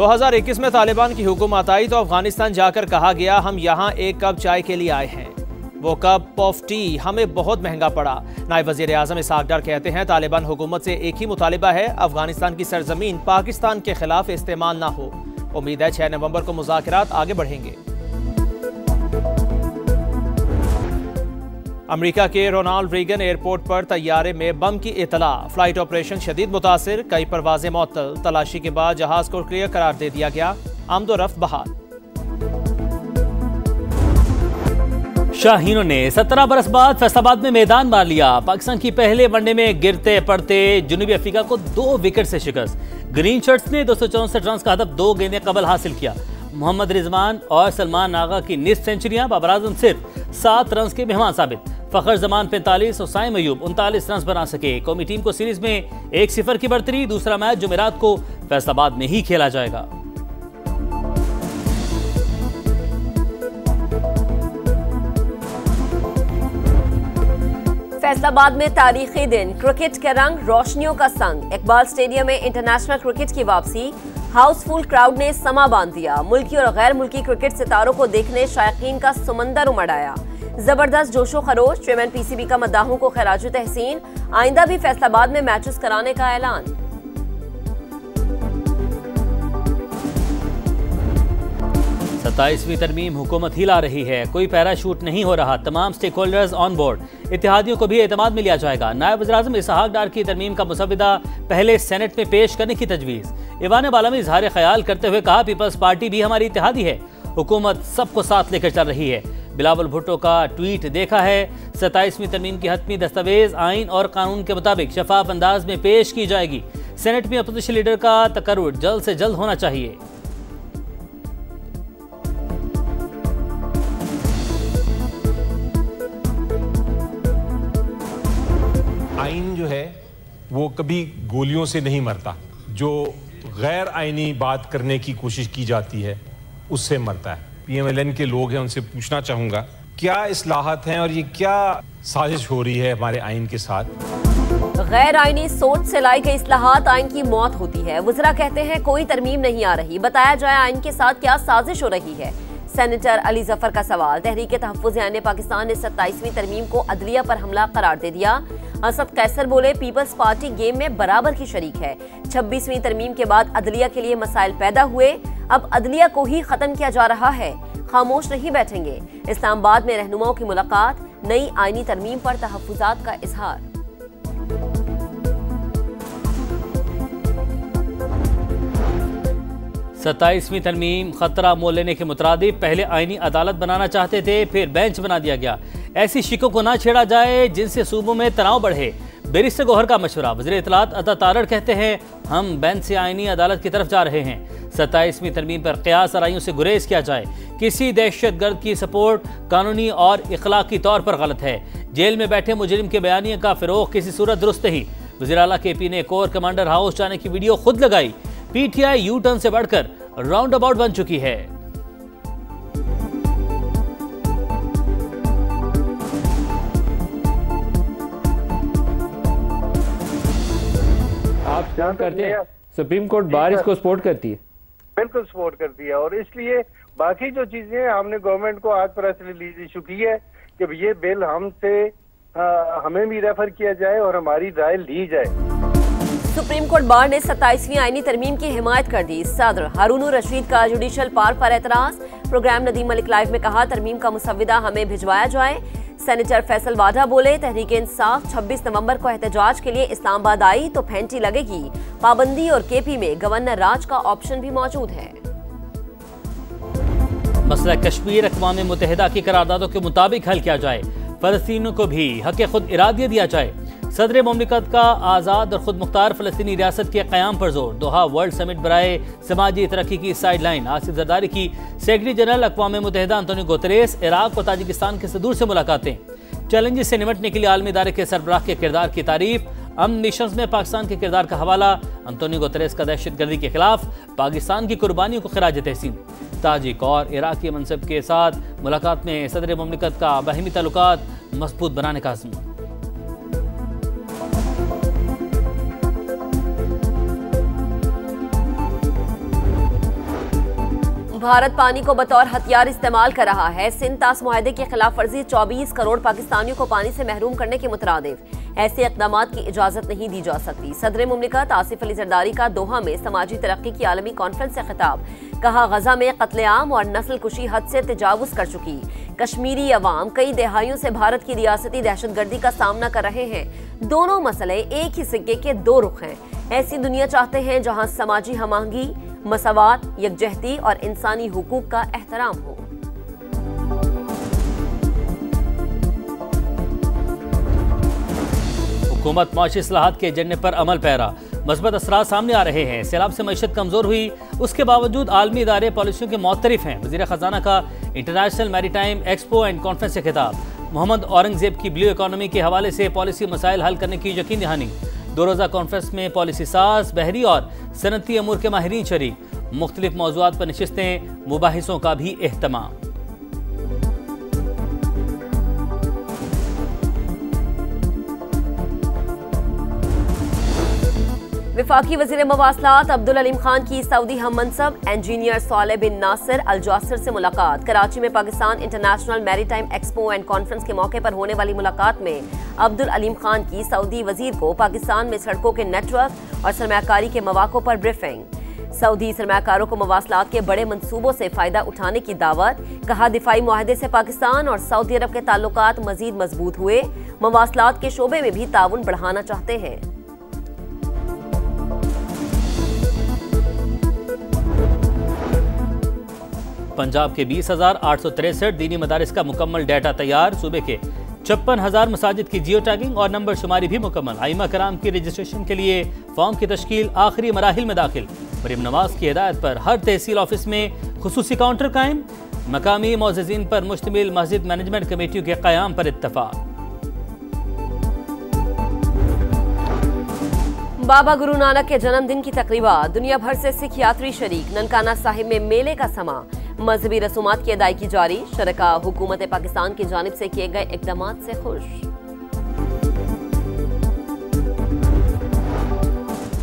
2021 में तालिबान की हुकूमत आई तो अफगानिस्तान जाकर कहा गया हम यहाँ एक कप चाय के लिए आए हैं। वो कप ऑफ टी हमें बहुत महंगा पड़ा। नायब वजीर आजम इसहाक डार कहते हैं तालिबान हुकूमत से एक ही मुतालिबा है, अफगानिस्तान की सरजमीन पाकिस्तान के खिलाफ इस्तेमाल ना हो। उम्मीद है 6 नवंबर को मुज़ाकरात आगे बढ़ेंगे। अमेरिका के रोनाल्ड रीगन एयरपोर्ट पर तैयारे में बम की इतला, फ्लाइट ऑपरेशन शदीद मुतासिर, कई परवाजें मुअत्तल। तलाशी के बाद जहाज को क्लियर करार दे दिया गया, आमदोरफ्त बहाल। शाहीनों ने 17 बरस बाद फैसलाबाद में मैदान मार लिया। पाकिस्तान की पहले वनडे में गिरते पड़ते जनूबी अफ्रीका को 2 विकेट से शिकस्त। ग्रीन शर्ट्स ने 264 रन का हदफ 2 गेंदें कबल हासिल किया। मोहम्मद रिजवान और सलमान आगा की निस्फ सेंचुरियां, बाबर आजम सिर्फ 7 रन के मेहमान साबित। फखर जमान 45 और साइम अयूब 39 रन बना सके। कौमी टीम को सीरीज में 1-0 की बढ़तरी। दूसरा मैच जुमेरात को फैसलाबाद में ही खेला जाएगा। फैसलाबाद में तारीखी दिन, क्रिकेट के रंग, रोशनियों का संग। इकबाल स्टेडियम में इंटरनेशनल क्रिकेट की वापसी, हाउसफुल क्राउड ने समा बांध दिया। मुल्की और गैर मुल्की क्रिकेट सितारों को देखने शायकीन का समंदर उमड़ आया। जबरदस्त जोशो खरोश, चेयरमैन पीसीबी का मद्दाहों को खिराज तहसीन। आइंदा भी फैसलाबाद में मैचेस कराने का ऐलान। सत्ताईसवीं तरमीम हुकूमत ही ला रही है, कोई पैराशूट नहीं हो रहा। तमाम स्टेक होल्डर्स ऑन बोर्ड, इत्तेहादियों को भी एतमाद में लिया जाएगा। नायब वज़ीर आज़म इसहाक डार की तरमीम का मुसविदा पहले सेनेट में पेश करने की तजवीज़। ईवान बाला में इजहार ख्याल करते हुए कहा पीपल्स पार्टी भी हमारी इत्तेहादी है, हुकूमत सबको साथ लेकर चल रही है। बिलावल भुट्टो का ट्वीट देखा है। 27वीं तरमीम की हतमी दस्तावेज आइन और कानून के मुताबिक शफाफ अंदाज में पेश की जाएगी। सेनेट में अपोजिशन लीडर का तकर्रुर जल्द से जल्द होना चाहिए। आइन जो है वो कभी गोलियों से नहीं मरता, जो गैर आइनी बात करने की कोशिश की जाती है उससे मरता है। पीएमएलएन के लोग हैं, उनसे पूछना चाहूंगा क्या इस्लाहत हैं और ये क्या साजिश हो रही है हमारे आइन के साथ। गैर आइनी सोच से लाई गई इस्लाहात आइन की मौत होती है। वज़रा कहते हैं कोई तरमीम नहीं आ रही, बताया जाए आइन के साथ क्या साजिश हो रही है। सेनेटर अली जफर का सवाल, तहरीक तहफ़्फ़ुज़ आइन पाकिस्तान ने 27वीं तरमीम को अदलिया पर हमला करार दे दिया। असद कैसर बोले पीपल्स पार्टी गेम में बराबर की शरीक है। 26वीं तरमीम के बाद अदलिया के लिए मसाइल पैदा हुए, अब अदलिया को ही खत्म किया जा रहा है, खामोश नहीं बैठेंगे। इस्लामाबाद में रहनुमाओं की मुलाकात, नई आईनी तरमीम पर तहफ़्फ़ुज़ात का इजहार। सत्ताईसवीं तरमीम खतरा मोल लेने के मुताबिक पहले आईनी अदालत बनाना चाहते थे, फिर बेंच बना दिया गया। ऐसी शिकों को ना छेड़ा जाए जिनसे सूबों में तनाव बढ़े। बैरिस्टर गौहर का मशवरा, वज़ीर इत्तलात अता तारड़ कहते हैं हम बेंच से आईनी अदालत की तरफ जा रहे हैं। 27वीं तरमीम पर क़यास आराइयों से गुरेज किया जाए। किसी दहशतगर्द की सपोर्ट कानूनी और इखलाकी तौर पर गलत है। जेल में बैठे मुजरिम के बयानिए का फ़िरोग किसी सूरत दुरुस्त नहीं। वज़ीर आला KP ने कोर कमांडर हाउस जाने की वीडियो खुद लगाई। PTI यू टर्न से बढ़कर राउंड अबाउट बन चुकी है। आप सपोर्ट करते हैं, सुप्रीम कोर्ट बार इसको सपोर्ट करती है, बिल्कुल सपोर्ट करती है। और इसलिए बाकी जो चीजें हमने गवर्नमेंट को आज प्रेस रिलीज इशू की है कि ये बिल हमें भी रेफर किया जाए और हमारी राय ली जाए। सुप्रीम कोर्ट बार ने 27वीं आईनी तरमीम की हिमायत कर दी। सदर हारून रशीद का जुडिशल पार्क पर एतराज। प्रोग्राम नदीम मलिक लाइव में कहा तरमीम का मुसविदा हमें भिजवाया जाए। सेनेटर फैसल वाडा बोले तहरीक इंसाफ 26 नवंबर को एहतजाज के लिए इस्लामाबाद आई तो फेंटी लगेगी। पाबंदी और KP में गवर्नर राज का ऑप्शन भी मौजूद है। मसला कश्मीर अक़वाम मुत्तहिदा की करारदादों के मुताबिक हल किया जाए। फ़लस्तीनियों को भी हक़ खुद इरादियत दिया जाए। सदर मुमलिकत का आज़ाद और खुद मुख्तार फ़लस्तीनी रियासत के क़याम पर जोर। दोहा वर्ल्ड समिट बराए समाजी तरक्की की साइड लाइन। आसिफ जरदारी की सेक्रेटरी जनरल अक़वाम मुत्तहिदा अंतोनियो गुतेरेस, इराक और ताजिकिस्तान के सदूर से मुलाकातें। चैलेंजेस से निमटने के लिए आलमी इदारे के सरबराह के किरदार की तारीफ। अमन मिशंस में पाकिस्तान के किरदार का हवाला। अंतोनियो गुतेरेस का दहशतगर्दी के खिलाफ पाकिस्तान की कुर्बानियों को खिराज तहसीन। ताजिक और इराकी मनसब के साथ मुलाकात में सदर मुमलिकत का बाहिमी ताल्लुकात मजबूत बनाने का अज़्म। भारत पानी को बतौर हथियार इस्तेमाल कर रहा है। सिंध तास मुआहदे की खिलाफ वर्जी 24 करोड़ पाकिस्तानियों को पानी से महरूम करने के मुतरादिफ। ऐसे इक़दाम की इजाजत नहीं दी जा सकती। सदर मुमलिकत आसिफ अली जरदारी का दोहा में समाजी तरक्की की आलमी कॉन्फ्रेंस से खिताब। कहा, गजा में कत्लेआम और नस्ल कुशी हद से तजावुज कर चुकी। कश्मीरी अवाम कई दहाइयों से भारत की रियासती दहशतगर्दी का सामना कर रहे हैं। दोनों मसले एक ही सिक्के के दो रुख हैं। ऐसी दुनिया चाहते हैं जहां समाजी हमाहंगी, मसावात, यकजहती और इंसानी हुकूक का एहतराम हो। हुकूमत माशी इस्लाहात के एजेंडे पर अमल पैरा। मस्बत असरात सामने आ रहे हैं। सैलाब से मईशत कमजोर हुई, उसके बावजूद आलमी इदारे पॉलिसियों के मुअत्तरिफ हैं। वज़ीर ख़जाना का international maritime expo and conference से खिताब। मोहम्मद औरंगजेब की ब्लू इकॉनमी के हवाले से पॉलिसी मसाइल हल करने की यकीन दहानी। 2 रोज़ा कॉन्फ्रेंस में पॉलिसी साज, बहरी और सनती अमूर के माहिरीन शरीक। मुख्तलिफ मौज़ूआत पर नशिस्तें, मुबाहिसों का भी एहतमाम। वफाकी वज़ीर मवासलात अब्दुल अलीम खान की सऊदी हम मनसब इंजीनियर सालेह बिन नासिर अल जासिर से मुलाकात। कराची में Pakistan international maritime expo and conference के मौके पर होने वाली मुलाकात में अब्दुल अलीम खान की सऊदी वजीर को पाकिस्तान में सड़कों के नेटवर्क और सरमायाकारी के मौक़ों पर ब्रीफिंग। सऊदी सरमायाकारों को मवासलात के बड़े मंसूबों से फायदा उठाने की दावत। कहा, दिफाई मुआहदे से पाकिस्तान और सऊदी अरब के ताल्लुकात मजीद मजबूत हुए। मवासलात के शोबे में भी ताउन बढ़ाना चाहते हैं। पंजाब के 20,863 दीनी मदारिस का मुकम्मल डाटा तैयार। सूबे के 56,000 मसाजिद की जियो टैगिंग और नंबर शुमारी भी मुकम्मल। आइमा कराम की रजिस्ट्रेशन के लिए फॉर्म की तश्कील आखिरी मराहिल में दाखिल। मरीम नवाज की हिदायत पर हर तहसील ऑफिस में खुसूसी काउंटर कायम। मकामी मोअज़्ज़िज़ीन पर मुश्तमिल मस्जिद मैनेजमेंट कमेटियों के क़याम पर इत्तफाक। बाबा गुरु नानक के जन्मदिन की तकरीबात। दुनिया भर से सिख यात्री शरीक। ननकाना साहिब में मेले का समा। मजहबी रसूमात की अदायगी जारी। शरका हुकूमत पाकिस्तान की जानिब से किए गए इक़दामात से खुश।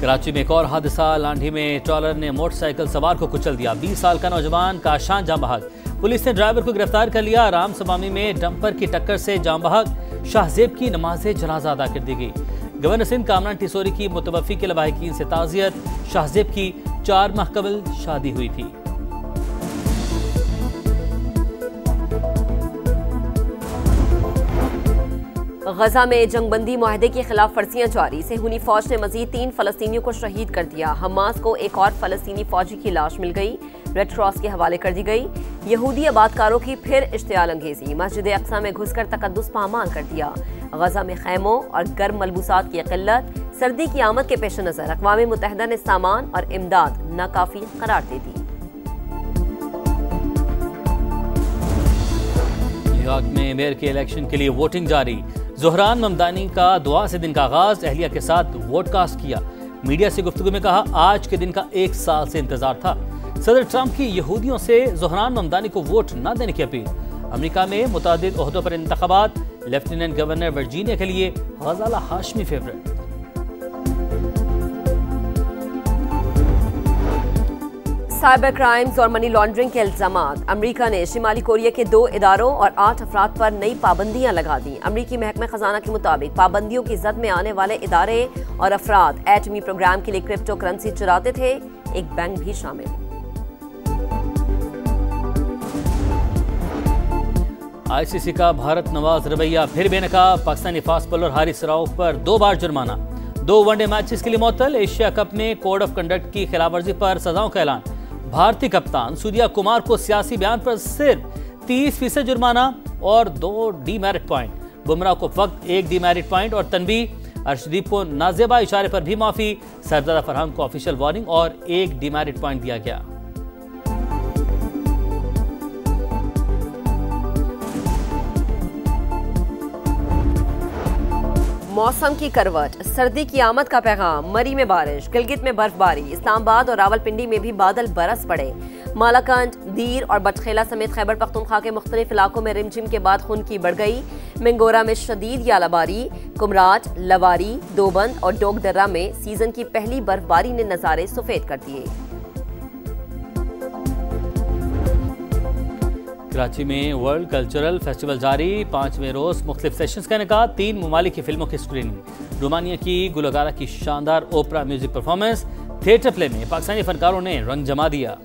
कराची में एक और हादसा। लांढी में ट्रॉलर ने मोटरसाइकिल सवार को कुचल दिया। 20 साल का नौजवान का शान जाँ बहक। पुलिस ने ड्राइवर को गिरफ्तार कर लिया। राम सबामी में डंपर की टक्कर से जाँ बहक शाहजेब की नमाज जनाजा अदा कर दी गई। गवर्नर सिंध कामरान टिसोरी की मुतवफ़ी के लवाहिकीन से ताज़ियत। शाहजेब की 4 माह कबल शादी हुई थी। गजा में जंगबंदी मुआहदे की खिलाफ वर्जियां जारी। सेहूनी फौज ने मजीद 3 फलस्तीनियों को शहीद कर दिया। हमास को एक और फलस्तीनी फौजी की लाश मिल गई, रेड क्रॉस के हवाले कर दी गई। यहूदी आबादकारों की फिर इश्तियाल अंगेजी। मस्जिद अक्सा में घुसकर तकद्दुस पामाल कर दिया। गजा में खैमों और गर्म मलबूसात की किल्लत। सर्दी की आमद के पेश नज़र अक़वाम मुत्तहिदा ने सामान और इमदाद नाकाफी करार दे दी। न्यूयॉर्क में मेयर के इलेक्शन के लिए वोटिंग जारी। ज़ोहरान ममदानी का दुआ से दिन का आगाज। अहलिया के साथ वोट कास्ट किया। मीडिया से गुफ्तगू में कहा, आज के दिन का 1 साल से इंतजार था। सदर ट्रंप की यहूदियों से ज़ोहरान ममदानी को वोट न देने की अपील। अमेरिका में मुतादिद ओहदों पर इंतखाबात। लेफ्टिनेंट गवर्नर वर्जीनिया के लिए गजाला हाशमी फेवरेट। साइबर क्राइम्स और मनी लॉन्ड्रिंग के इल्जामात। अमेरिका ने शिमाली कोरिया के 2 इदारों और 8 अफराद पर नई पाबंदियां लगा दी। अमेरिकी महकमा खजाना के मुताबिक पाबंदियों की जद में आने वाले इदारे और अफराद एटमी प्रोग्राम के लिए क्रिप्टो करेंसी चुराते थे। एक बैंक भी शामिल। आईसीसी का भारत नवाज रवैया फिर बेनकाब। पाकिस्तानी फास्ट बॉलर हारिस रऊफ पर 2 बार जुर्माना। 2 वनडे मैचेस के लिए मुअत्तल। एशिया कप में कोड ऑफ कंडक्ट की खिलाफवर्जी पर सजाओं का ऐलान। भारतीय कप्तान सूर्या कुमार को सियासी बयान पर सिर्फ 30% जुर्माना और 2 डीमेरिट पॉइंट। बुमराह को फक्त 1 डीमेरिट पॉइंट और तनवीह। अर्शदीप को नाजेबा इशारे पर भी माफी। सरदार फरहान को ऑफिशियल वार्निंग और 1 डीमेरिट पॉइंट दिया गया। मौसम की करवट। सर्दी की आमद का पैगाम। मरी में बारिश, गिलगित में बर्फबारी। इस्लामाबाद और रावलपिंडी में भी बादल बरस पड़े। मालाकंड, दीर और बटखेला समेत खैबर पख्तूनख्वा के मुख्तलिफ इलाकों में रिमझिम के बाद खुनकी बढ़ गई। मिंगोरा में शदीद यालाबारी। कुमराज, लवारी, दोबंद और डोगदर्रा में सीजन की पहली बर्फबारी ने नजारे सफेद कर दिए। कराची में वर्ल्ड कल्चरल फेस्टिवल जारी, 5वें रोज मुख्तलिफ सेशंस का इनेकाद, 3 ममालिक की फिल्मों की स्क्रीनिंग। रोमानिया की गुलकारा की शानदार ओपरा म्यूजिक परफॉर्मेंस, थिएटर प्ले में पाकिस्तानी फनकारों ने रंग जमा दिया।